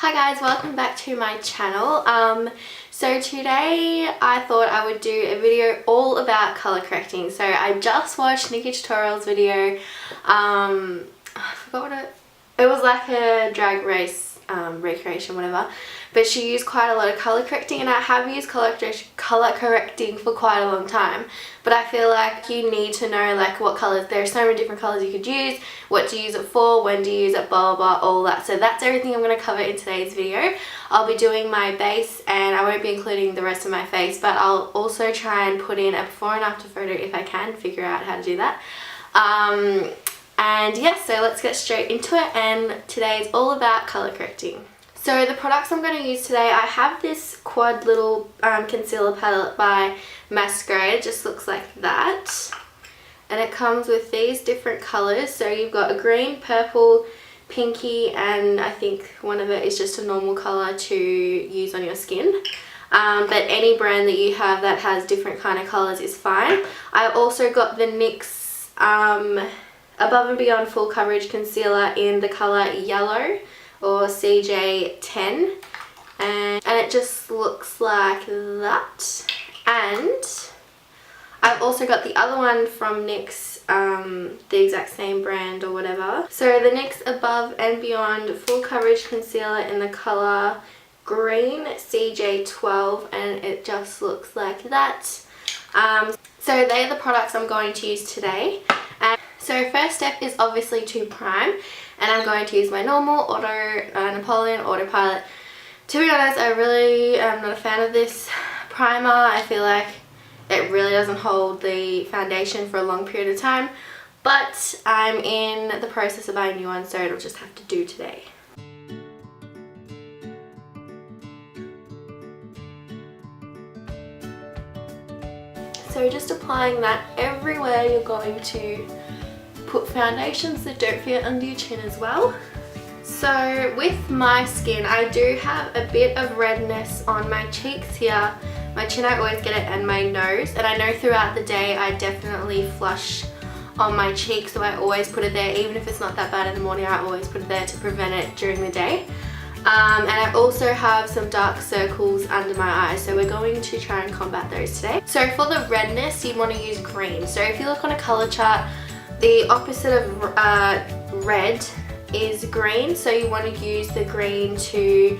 Hi guys, welcome back to my channel. So today I thought I would do a video all about color correcting. So I just watched Nikki Tutorial's video. I forgot what it was, like a drag race recreation, whatever, but she used quite a lot of color correcting, and I have used color correcting for quite a long time, but I feel like you need to know like what colors. There are so many different colors you could use, what to use it for, when to use it, blah blah blah, all that. So that's everything I'm going to cover in today's video. I'll be doing my base and I won't be including the rest of my face, but I'll also try and put in a before and after photo if I can figure out how to do that. And yes, so let's get straight into it, and today is all about color correcting. So the products I'm going to use today, I have this quad little concealer palette by Masquerade. It just looks like that, and it comes with these different colors. So you've got a green, purple, pinky, and I think one of it is just a normal color to use on your skin. But any brand that you have that has different kind of colors is fine. I also got the NYX Above and Beyond Full Coverage Concealer in the color Yellow, or CJ10, and it just looks like that. And I've also got the other one from NYX, the exact same brand or whatever. So the NYX Above and Beyond Full Coverage Concealer in the color Green, CJ12, and it just looks like that. So they're the products I'm going to use today. So first step is obviously to prime, and I'm going to use my normal Napoleon Autopilot. To be honest, I really am not a fan of this primer. I feel like it really doesn't hold the foundation for a long period of time, but I'm in the process of buying a new one, so it'll just have to do today. So just applying that everywhere you're going to put foundations that don't fit under your chin as well. So with my skin, I do have a bit of redness on my cheeks here. My chin, I always get it, and my nose. And I know throughout the day I definitely flush on my cheek, so I always put it there. Even if it's not that bad in the morning, I always put it there to prevent it during the day. And I also have some dark circles under my eyes, so we're going to try and combat those today. So for the redness, you'd want to use green. So if you look on a color chart, the opposite of red is green, so you want to use the green to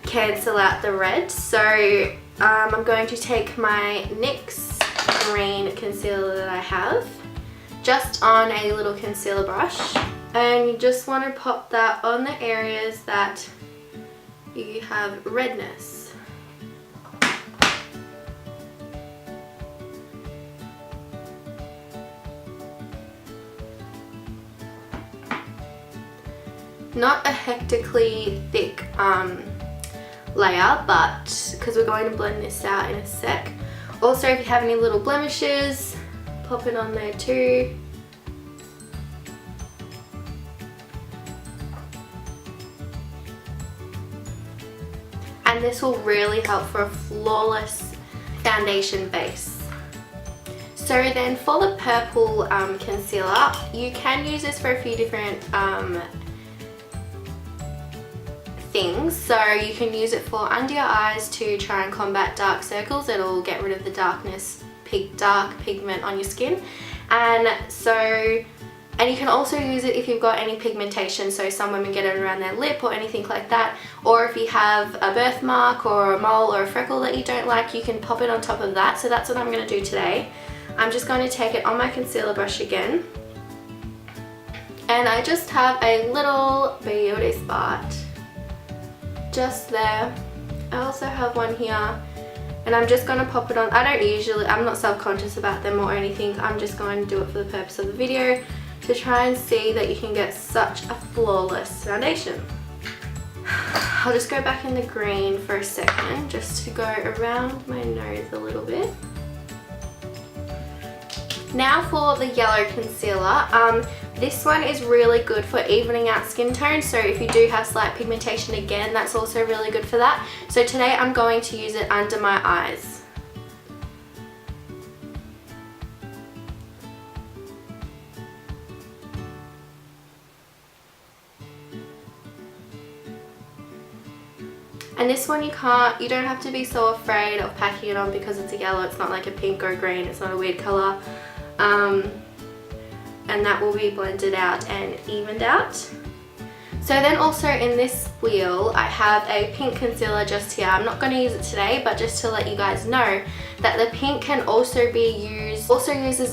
cancel out the red. So I'm going to take my NYX green concealer that I have just on a little concealer brush, and you just want to pop that on the areas that you have redness. Not a hectically thick layer, but because we're going to blend this out in a sec. Also, if you have any little blemishes, pop it on there too. And this will really help for a flawless foundation base. So then for the purple concealer, you can use this for a few different things. So you can use it for under your eyes to try and combat dark circles. It'll get rid of the darkness, dark pigment on your skin. And you can also use it if you've got any pigmentation. So some women get it around their lip or anything like that. Or if you have a birthmark or a mole or a freckle that you don't like, you can pop it on top of that. So that's what I'm going to do today. I'm just going to take it on my concealer brush again. And I just have a little beauty spot just there. I also have one here, and I'm just going to pop it on. I'm not self-conscious about them or anything. I'm just going to do it for the purpose of the video to try and see that you can get such a flawless foundation. I'll just go back in the green for a second just to go around my nose a little bit. Now for the yellow concealer. This one is really good for evening out skin tone, so if you do have slight pigmentation, again, that's also really good for that. So today I'm going to use it under my eyes. And this one you don't have to be so afraid of packing it on because it's a yellow. It's not like a pink or green, it's not a weird colour. And that will be blended out and evened out. So then also in this wheel I have a pink concealer just here. I'm not going to use it today, but just to let you guys know that the pink can also be used,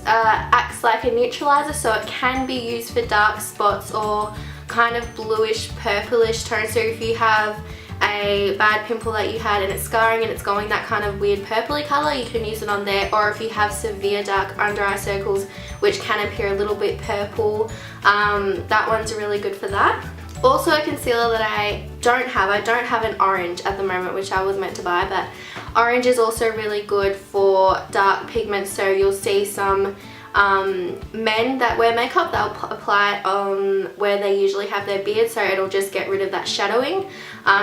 acts like a neutralizer, so it can be used for dark spots or kind of bluish purplish tone. So if you have a bad pimple that you had and it's scarring and it's going that kind of weird purpley colour, you can use it on there. Or if you have severe dark under eye circles which can appear a little bit purple, that one's really good for that. Also a concealer that I don't have an orange at the moment, which I was meant to buy, but orange is also really good for dark pigments. So you'll see some men that wear makeup, they'll apply it on where they usually have their beard, so it'll just get rid of that shadowing.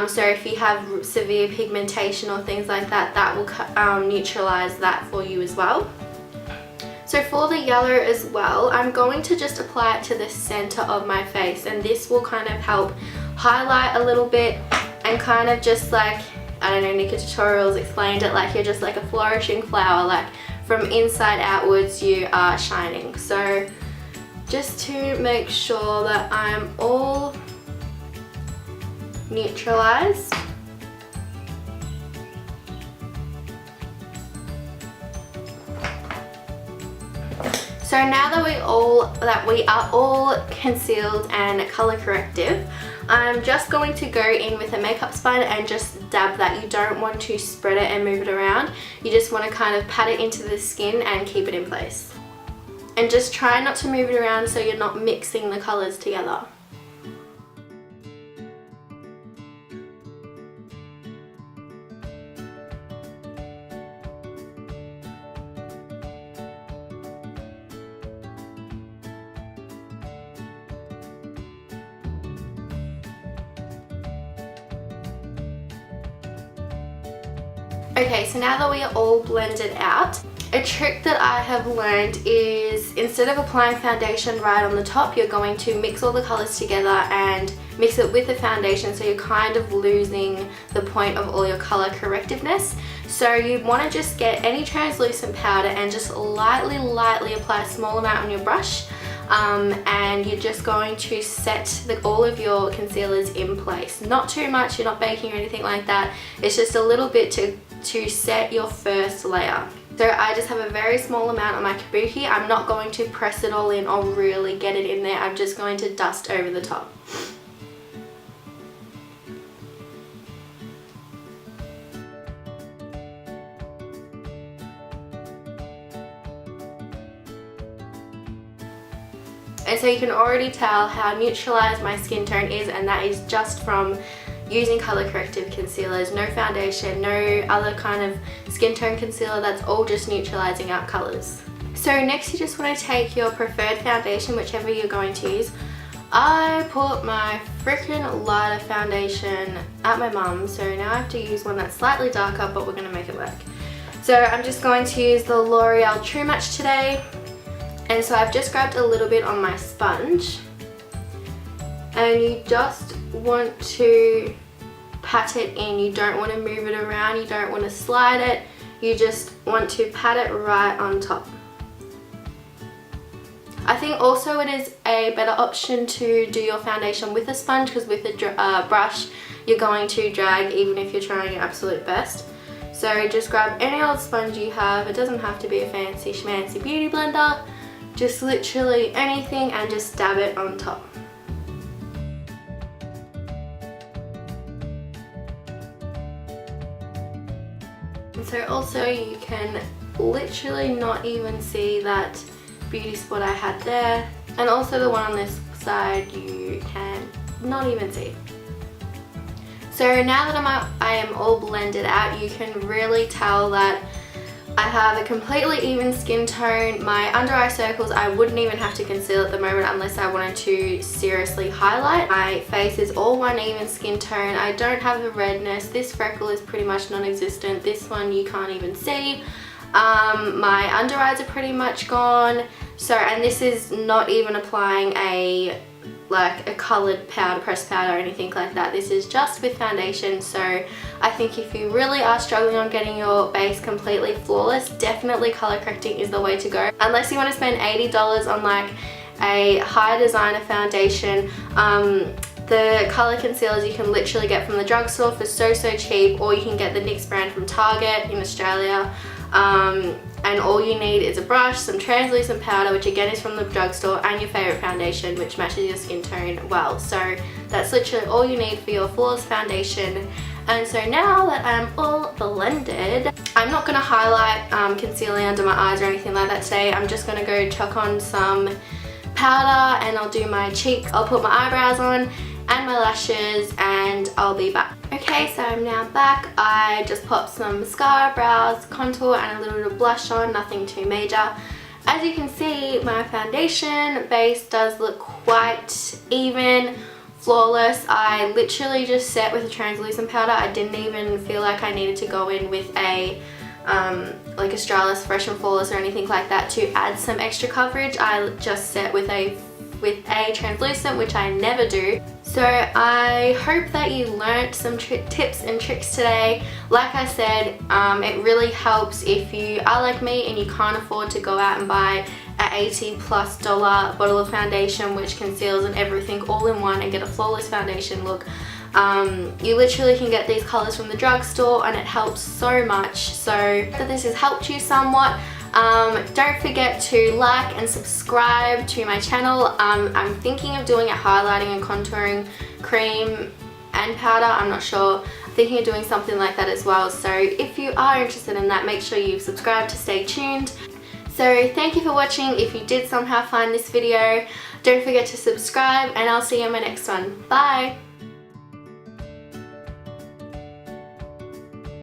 So if you have severe pigmentation or things like that, that will neutralize that for you as well. So for the yellow as well, I'm going to just apply it to the center of my face, and this will kind of help highlight a little bit and kind of just like, I don't know, Nika Tutorials explained it, like you're just like a flourishing flower, like from inside outwards you are shining. So just to make sure that I'm all neutralized. So now that we are all concealed and color corrective, I'm just going to go in with a makeup sponge and just dab that. You don't want to spread it and move it around. You just want to kind of pat it into the skin and keep it in place. And just try not to move it around so you're not mixing the colors together. Okay, so now that we are all blended out, a trick that I have learned is instead of applying foundation right on the top, you're going to mix all the colors together and mix it with the foundation, so you're kind of losing the point of all your color correctiveness. So you want to just get any translucent powder and just lightly apply a small amount on your brush. And you're just going to set all of your concealers in place. Not too much, you're not baking or anything like that. It's just a little bit to set your first layer. So I just have a very small amount on my kabuki. I'm not going to press it all in or really get it in there. I'm just going to dust over the top. And so you can already tell how neutralized my skin tone is, and that is just from using color corrective concealers. No foundation, no other kind of skin tone concealer, that's all just neutralizing out colors. So next you just want to take your preferred foundation, whichever you're going to use. I put my freaking lighter foundation at my mum's, so now I have to use one that's slightly darker, but we're going to make it work. So I'm just going to use the L'Oreal True Match today. And so I've just grabbed a little bit on my sponge, and you just want to pat it in. You don't want to move it around, you don't want to slide it, you just want to pat it right on top. I think also it is a better option to do your foundation with a sponge, because with a brush you're going to drag even if you're trying your absolute best. So just grab any old sponge you have. It doesn't have to be a fancy schmancy beauty blender. Just literally anything and just dab it on top. And so also you can literally not even see that beauty spot I had there. And also the one on this side you can not even see. So now that I am all blended out, you can really tell that I have a completely even skin tone. My under eye circles I wouldn't even have to conceal at the moment unless I wanted to seriously highlight. My face is all one even skin tone. I don't have the redness. This freckle is pretty much non-existent. This one you can't even see. My under eyes are pretty much gone. So, and this is not even applying a like a coloured powder, pressed powder or anything like that. This is just with foundation. So I think if you really are struggling on getting your base completely flawless, definitely colour correcting is the way to go. Unless you want to spend $80 on like a high designer foundation. The colour concealers you can literally get from the drugstore for so cheap, or you can get the NYX brand from Target in Australia. And all you need is a brush, some translucent powder, which again is from the drugstore, and your favourite foundation, which matches your skin tone well. So that's literally all you need for your flawless foundation. And so now that I'm all blended, I'm not going to highlight concealing under my eyes or anything like that today. I'm just going to go chuck on some powder and I'll do my cheeks. I'll put my eyebrows on and my lashes and I'll be back. Okay, so I'm now back. I just popped some mascara, brows, contour and a little bit of blush on, nothing too major. As you can see, my foundation base does look quite even, flawless. I literally just set with a translucent powder. I didn't even feel like I needed to go in with a like Australis Fresh and Flawless or anything like that to add some extra coverage. I just set with a translucent, which I never do. So I hope that you learnt some tips and tricks today. Like I said, it really helps if you are like me and you can't afford to go out and buy an $80+ bottle of foundation which conceals and everything all in one and get a flawless foundation look. You literally can get these colours from the drugstore and it helps so much. So that this has helped you somewhat. Don't forget to like and subscribe to my channel. I'm thinking of doing a highlighting and contouring cream and powder. I'm not sure. I'm thinking of doing something like that as well. So if you are interested in that, make sure you subscribe to stay tuned. So thank you for watching. If you did somehow find this video, don't forget to subscribe and I'll see you in my next one. Bye!